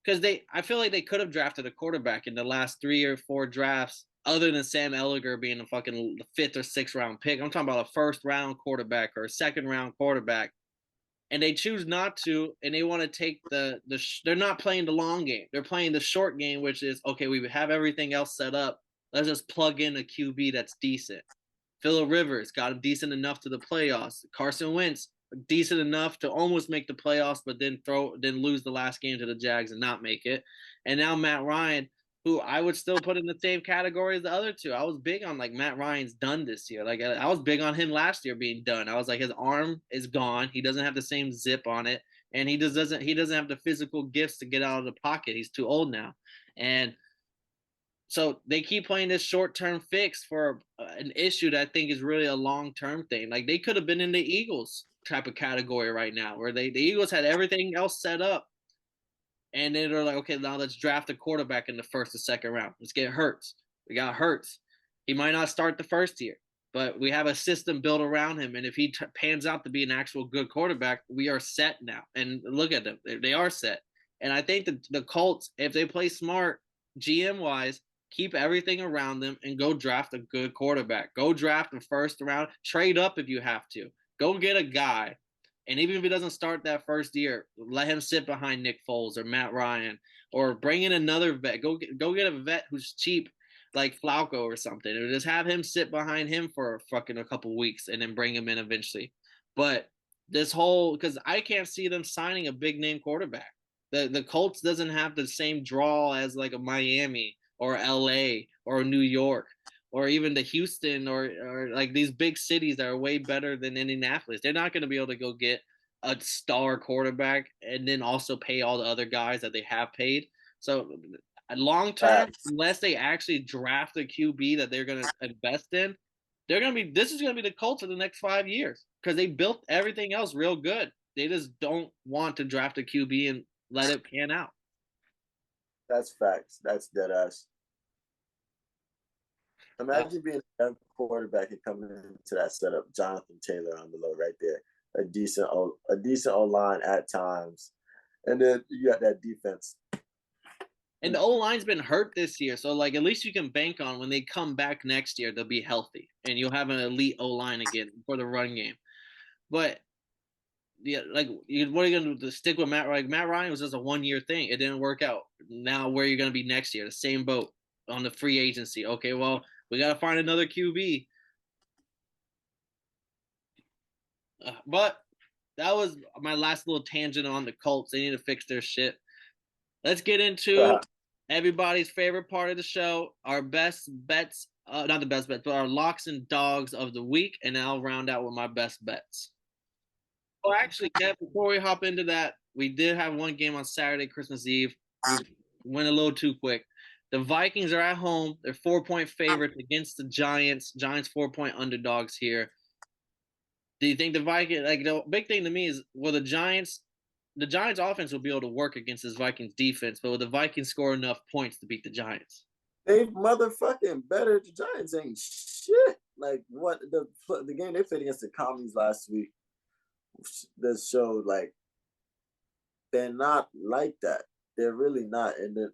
because I feel like they could have drafted a quarterback in the last 3 or 4 drafts, other than Sam Ehlinger being a fucking 5th or 6th round pick. I'm talking about a 1st round quarterback or a 2nd round quarterback, and they choose not to, and they want to take they're not playing the long game. They're playing the short game, which is, okay, we have everything else set up. Let's just plug in a QB that's decent. Phillip Rivers got him decent enough to the playoffs. Carson Wentz, decent enough to almost make the playoffs, but then lose the last game to the Jags and not make it. And now Matt Ryan, who I would still put in the same category as the other two. I was big on, like, Matt Ryan's done this year. Like, I was big on him last year being done. I was like, his arm is gone. He doesn't have the same zip on it, and he doesn't have the physical gifts to get out of the pocket. He's too old now, and so they keep playing this short-term fix for an issue that I think is really a long-term thing. Like, they could have been in the Eagles type of category right now, where the Eagles had everything else set up, and then they're like, okay, now let's draft a quarterback in the 1st or 2nd round. Let's get Hurts. We got Hurts. He might not start the first year, but we have a system built around him, and if he pans out to be an actual good quarterback, we are set now. And look at them; they are set. And I think the Colts, if they play smart, GM wise, keep everything around them and go draft a good quarterback. Go draft a 1st round. Trade up if you have to. Go get a guy. And even if he doesn't start that first year, let him sit behind Nick Foles or Matt Ryan, or bring in another vet. Go get a vet who's cheap, like Flacco or something, or just have him sit behind him for fucking a couple weeks and then bring him in eventually. But this whole, because I can't see them signing a big name quarterback. The Colts doesn't have the same draw as like a Miami or LA or New York, or even the Houston, or like these big cities that are way better than Indianapolis. They're not going to be able to go get a star quarterback and then also pay all the other guys that they have paid. So long term, unless they actually draft a QB that they're going to invest in, this is going to be the Colts for the next 5 years, because they built everything else real good. They just don't want to draft a QB and let it pan out. That's facts. That's dead ass. Imagine being a young quarterback and coming into that setup. Jonathan Taylor on the low right there, a decent O line at times, and then you got that defense. And the O-line's been hurt this year, so like at least you can bank on when they come back next year, they'll be healthy, and you'll have an elite O-line again for the run game. But yeah, like, what are you gonna do to stick with Matt? Like, Matt Ryan was just a 1-year thing. It didn't work out. Now where are you gonna be next year? The same boat on the free agency. Okay, well, we gotta find another QB. But that was my last little tangent on the Colts. They need to fix their shit. Let's get into everybody's favorite part of the show, our best bets. Not the best bets, but our locks and dogs of the week. And I'll round out with my best bets. Well, actually, Kev, before we hop into that, we did have one game on Saturday, Christmas Eve. We went a little too quick. The Vikings are at home. They're 4-point favorites against the Giants. Giants 4-point underdogs here. Do you think the Vikings, like, the big thing to me is, will the Giants offense will be able to work against this Vikings defense, but will the Vikings score enough points to beat the Giants? They motherfucking better. The Giants ain't shit. Like, what the game they played against the Commies last week, that showed, like, they're not like that. They're really not. And then,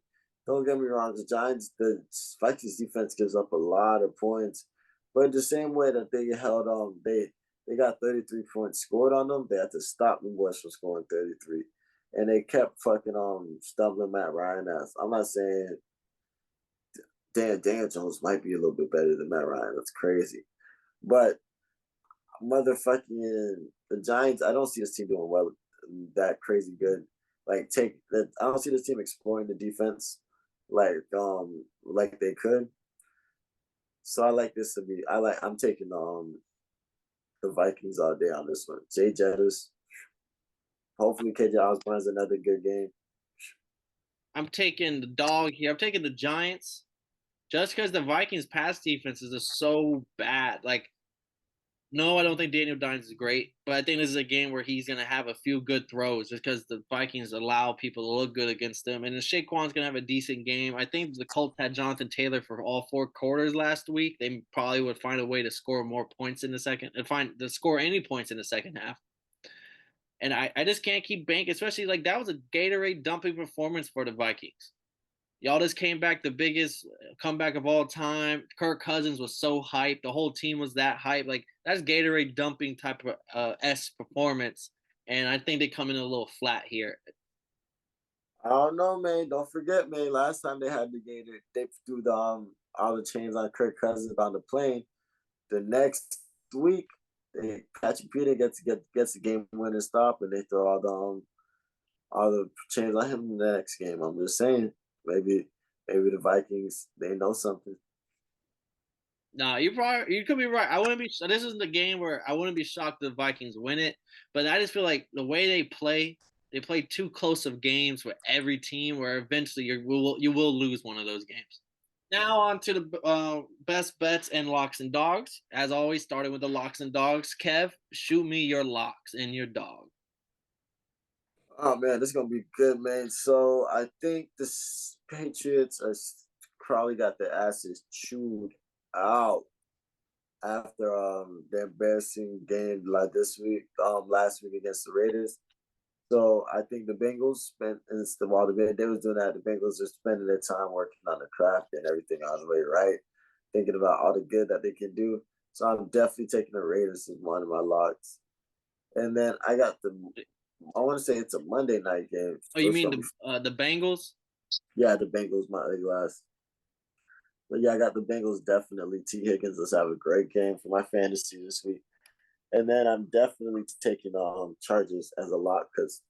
don't get me wrong, the Vikings defense gives up a lot of points, but the same way that they held on, they got 33 points scored on them. They had to stop them boys from scoring 33, and they kept fucking stumbling Matt Ryan ass. I'm not saying Dan Jones might be a little bit better than Matt Ryan. That's crazy, but motherfucking the Giants, I don't see this team doing well, that crazy good. Like, I don't see this team exploring the defense like they could. So I like this to be. I'm taking the Vikings all day on this one. Jay Jettis. Hopefully KJ Osborne has another good game. I'm taking the dog here. I'm taking the Giants. just because the Vikings pass defense is just so bad. Like, no, I don't think Daniel Dimes is great, but I think this is a game where he's gonna have a few good throws just because the Vikings allow people to look good against them. And Saquon's gonna have a decent game. I think the Colts had Jonathan Taylor for all 4 quarters last week. They probably would find a way to score more points in the second and find to score any points in the second half. And I just can't keep banking, especially like that was a Gatorade dumping performance for the Vikings. Y'all just came back the biggest comeback of all time. Kirk Cousins was so hyped. The whole team was that hyped. Like that's Gatorade dumping type of performance. And I think they come in a little flat here. I don't know, man. Don't forget, man. Last time they had the Gator, they threw the all the chains on Kirk Cousins on the plane. The next week, Patrick Peter gets the game winning stop, and they throw all the chains on him in the next game. I'm just saying, maybe the Vikings they know something. No, you could be right. I wouldn't be. This is the game where I wouldn't be shocked if the Vikings win it. But I just feel like the way they play too close of games with every team, where eventually you will lose one of those games. Now on to the best bets and locks and dogs. As always, starting with the locks and dogs. Kev, shoot me your locks and your dog. Oh man, this is gonna be good, man. So I think the Patriots are probably got their asses chewed out after the embarrassing game like this week, last week against the Raiders. So I think the Bengals spent instead while they was doing that, the Bengals are spending their time working on the craft and everything on the way, right? Thinking about all the good that they can do. So I'm definitely taking the Raiders as one of my locks. And then I got I want to say it's a Monday night game. Oh, you mean the Bengals? Yeah, the Bengals might be last. But yeah, I got the Bengals definitely. T. Higgins, let's have a great game for my fantasy this week. And then I'm definitely taking Chargers as a lock because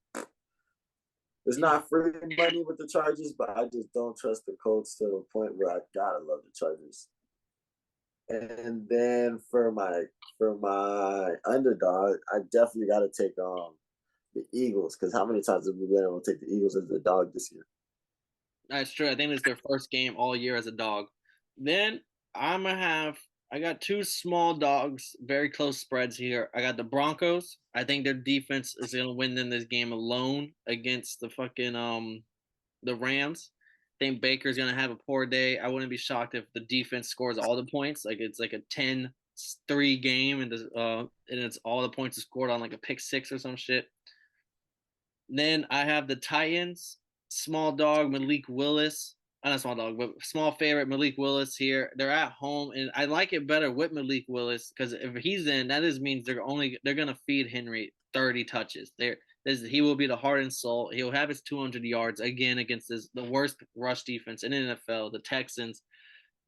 it's not free money with the Chargers, but I just don't trust the Colts to the point where I gotta love the Chargers. And then for my underdog, I definitely gotta take the Eagles because how many times have we been able to take the Eagles as the dog this year? That's true. I think it's their first game all year as a dog. Then I got two small dogs, very close spreads here. I got the Broncos. I think their defense is gonna win them this game alone against the fucking the Rams. I think Baker's gonna have a poor day. I wouldn't be shocked if the defense scores all the points. Like it's like a 10-3 game and it's all the points are scored on like a pick six or some shit. Then I have the Titans, small dog Malik Willis. Not small dog, but small favorite Malik Willis here. They're at home, and I like it better with Malik Willis because if he's in, that is means they're gonna feed Henry 30 touches. He will be the heart and soul. He'll have his 200 yards again against the worst rush defense in the NFL, the Texans.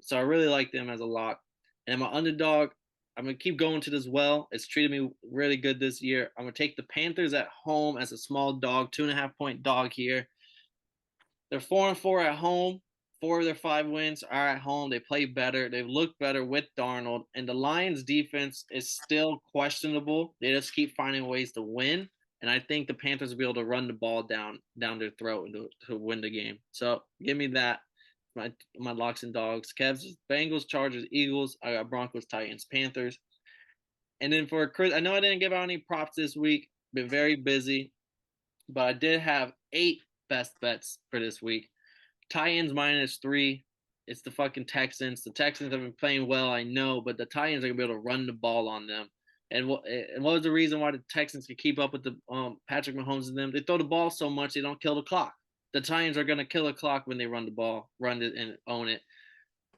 So I really like them as a lock. And my underdog, I'm gonna keep going to this well. It's treated me really good this year. I'm gonna take the Panthers at home as a small dog, 2.5 point dog here. They're 4-4 at home. 4 of their 5 wins are at home. They play better. They've looked better with Darnold. And the Lions' defense is still questionable. They just keep finding ways to win. And I think the Panthers will be able to run the ball down their throat to win the game. So give me that. My locks and dogs. Cavs, Bengals, Chargers, Eagles. I got Broncos, Titans, Panthers. And then for Chris, I know I didn't give out any props this week. Been very busy. But I did have 8 best bets for this week. Titans -3. It's the fucking Texans. The Texans have been playing well, I know, but the Titans are gonna be able to run the ball on them. And what was the reason why the Texans could keep up with the Patrick Mahomes and them? They throw the ball so much they don't kill the clock. The Titans are gonna kill the clock when they run the ball, run it and own it.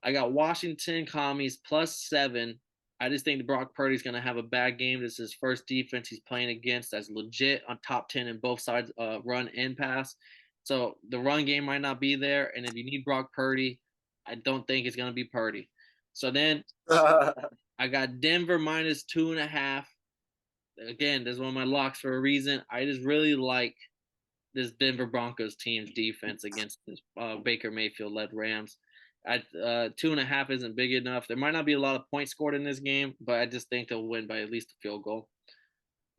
I got Washington Commies +7. I just think Brock Purdy's gonna have a bad game. This is his first defense he's playing against that's legit on top 10 in both sides, run and pass. So the run game might not be there, and if you need Brock Purdy, I don't think it's gonna be Purdy. So then I got Denver -2.5. Again, this is one of my locks for a reason. I just really like this Denver Broncos team's defense against this Baker Mayfield led Rams. 2.5 isn't big enough. There might not be a lot of points scored in this game, but I just think they'll win by at least a field goal.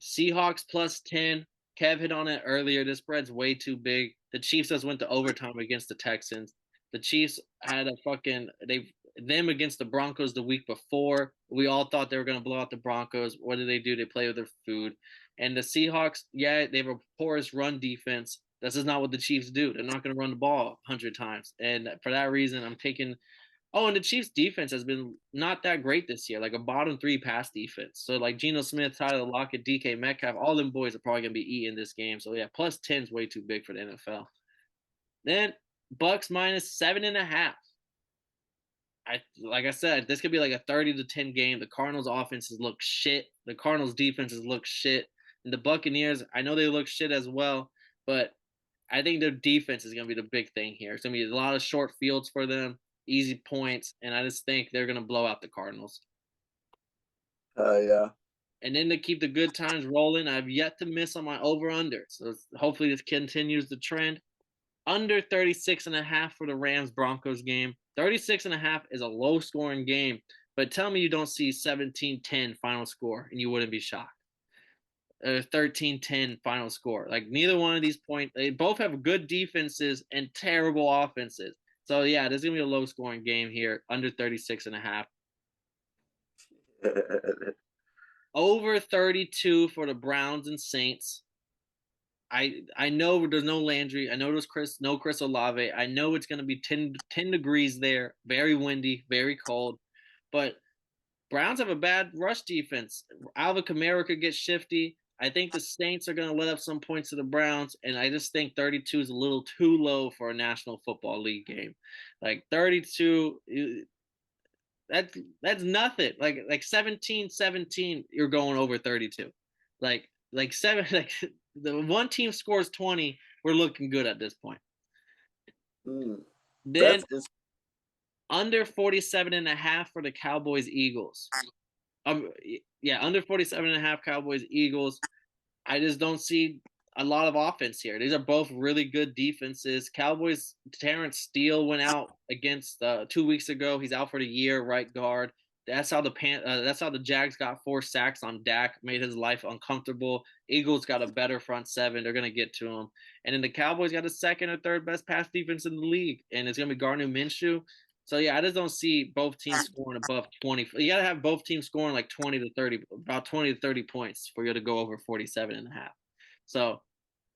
Seahawks +10. Kev hit on it earlier. This spread's way too big. The Chiefs just went to overtime against the Texans. The Chiefs had them against the Broncos the week before. We all thought they were going to blow out the Broncos. What do? They play with their food. And the Seahawks, yeah, they have a porous run defense. This is not what the Chiefs do. They're not going to run the ball 100 times. And for that reason, I'm taking – oh, and the Chiefs' defense has been not that great this year, like a bottom 3 pass defense. So, like Geno Smith, Tyler Lockett, DK Metcalf, all them boys are probably going to be eating this game. So, yeah, plus 10 is way too big for the NFL. Then Bucks minus 7.5. Like I said, this could be like a 30-10 game. The Cardinals' offenses look shit. The Cardinals' defenses look shit. And the Buccaneers, I know they look shit as well, but I think their defense is going to be the big thing here. It's going to be a lot of short fields for them, easy points, and I just think they're going to blow out the Cardinals. Yeah. And then to keep the good times rolling, I've yet to miss on my over-under. So hopefully this continues the trend. Under 36.5 for the Rams-Broncos game. 36.5 is a low-scoring game, but tell me you don't see 17-10 final score, and you wouldn't be shocked. 13-10 final score. Like, neither one of these points, they both have good defenses and terrible offenses. So, yeah, there's going to be a low-scoring game here, under 36.5. Over 32 for the Browns and Saints. I know there's no Landry. I know there's no Chris Olave. I know it's going to be 10 degrees there, very windy, very cold. But Browns have a bad rush defense. Alvin Kamara could get shifty. I think the Saints are going to let up some points to the Browns, and I just think 32 is a little too low for a National Football League game. Like 32, that's nothing. Like 17-17, you're going over 32. Like the one team scores 20, we're looking good at this point. Then under 47.5 for the Cowboys Eagles. Under 47.5 Cowboys Eagles. I just don't see a lot of offense here. These are both really good defenses. Cowboys, Terrence Steele went out against 2 weeks ago. He's out for the year, right guard. That's how the Jags got 4 sacks on Dak, made his life uncomfortable. Eagles got a better front seven. They're going to get to him. And then the Cowboys got the second or third best pass defense in the league, and it's going to be Gardner Minshew. So, yeah, I just don't see both teams scoring above 20. You got to have both teams scoring like 20 to 30, about 20 to 30 points for you to go over 47.5. So,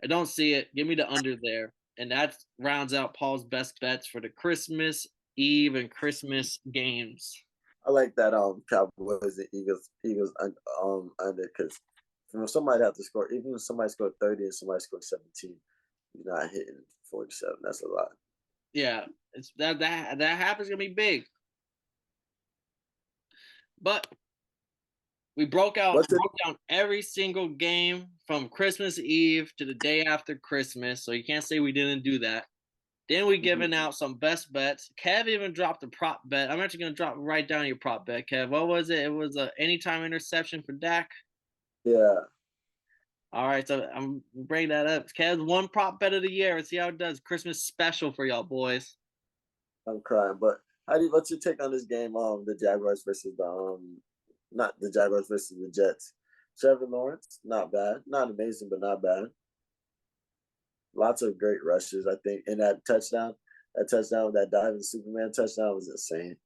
I don't see it. Give me the under there. And that rounds out Paul's best bets for the Christmas Eve and Christmas games. I like that Cowboys and Eagles under, because somebody have to score, even if somebody scored 30 and somebody scored 17, you're not hitting 47. That's a lot. Yeah, it's that happens gonna be big. But we broke down every single game from Christmas Eve to the day after Christmas, so you can't say we didn't do that. Then we giving out some best bets. Kev even dropped a prop bet. I'm actually going to write down your prop bet, Kev. What was it? It was a anytime interception for Dak. Yeah. All right, so I'm bringing that up. Kev's one prop bet of the year. Let's see how it does. Christmas special for y'all boys. I'm crying, but what's your take on this game? The Jaguars versus not the Jaguars versus the Jets. Trevor Lawrence, not bad, not amazing, but not bad. Lots of great rushes, I think. And that touchdown, that diving Superman touchdown was insane.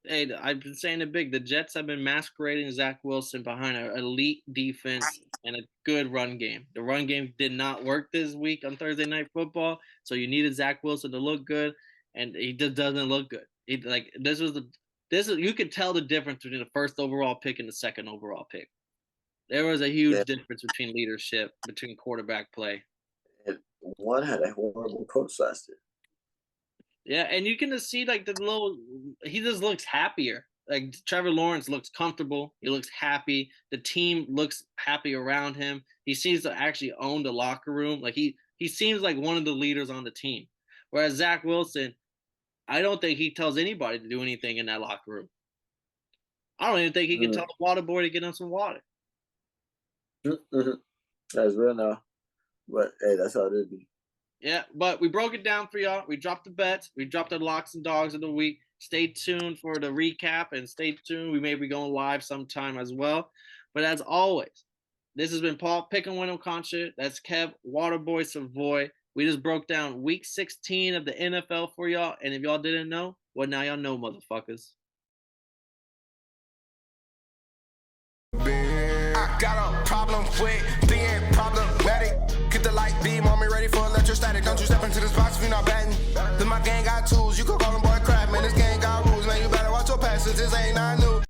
Hey, I've been saying it big. The Jets have been masquerading Zach Wilson behind an elite defense and a good run game. The run game did not work this week on Thursday Night Football, so you needed Zach Wilson to look good, and he just doesn't look good. You could tell the difference between the first overall pick and the second overall pick. There was a huge difference between leadership, between quarterback play. And one had a horrible coach last year. Yeah, and you can just see he just looks happier. Like Trevor Lawrence looks comfortable. He looks happy. The team looks happy around him. He seems to actually own the locker room. Like he seems like one of the leaders on the team. Whereas Zach Wilson, I don't think he tells anybody to do anything in that locker room. I don't even think he can tell the water boy to get him some water. That's real now. But, hey, that's how it be. Yeah, but we broke it down for y'all. We dropped the bets. We dropped the locks and dogs of the week. Stay tuned for the recap, and stay tuned. We may be going live sometime as well. But as always, this has been Paul Pick and Win Concha. That's Kev Waterboy Savoy. We just broke down week 16 of the NFL for y'all. And if y'all didn't know, well, now y'all know, motherfuckers. I got a problem with being problematic. Get the light beam on me, ready for electrostatic. Don't you step into this box if you're not batting. Then my gang got tools, you can call them boy crap. Man, this gang got rules, man, you better watch your passes, this ain't not new.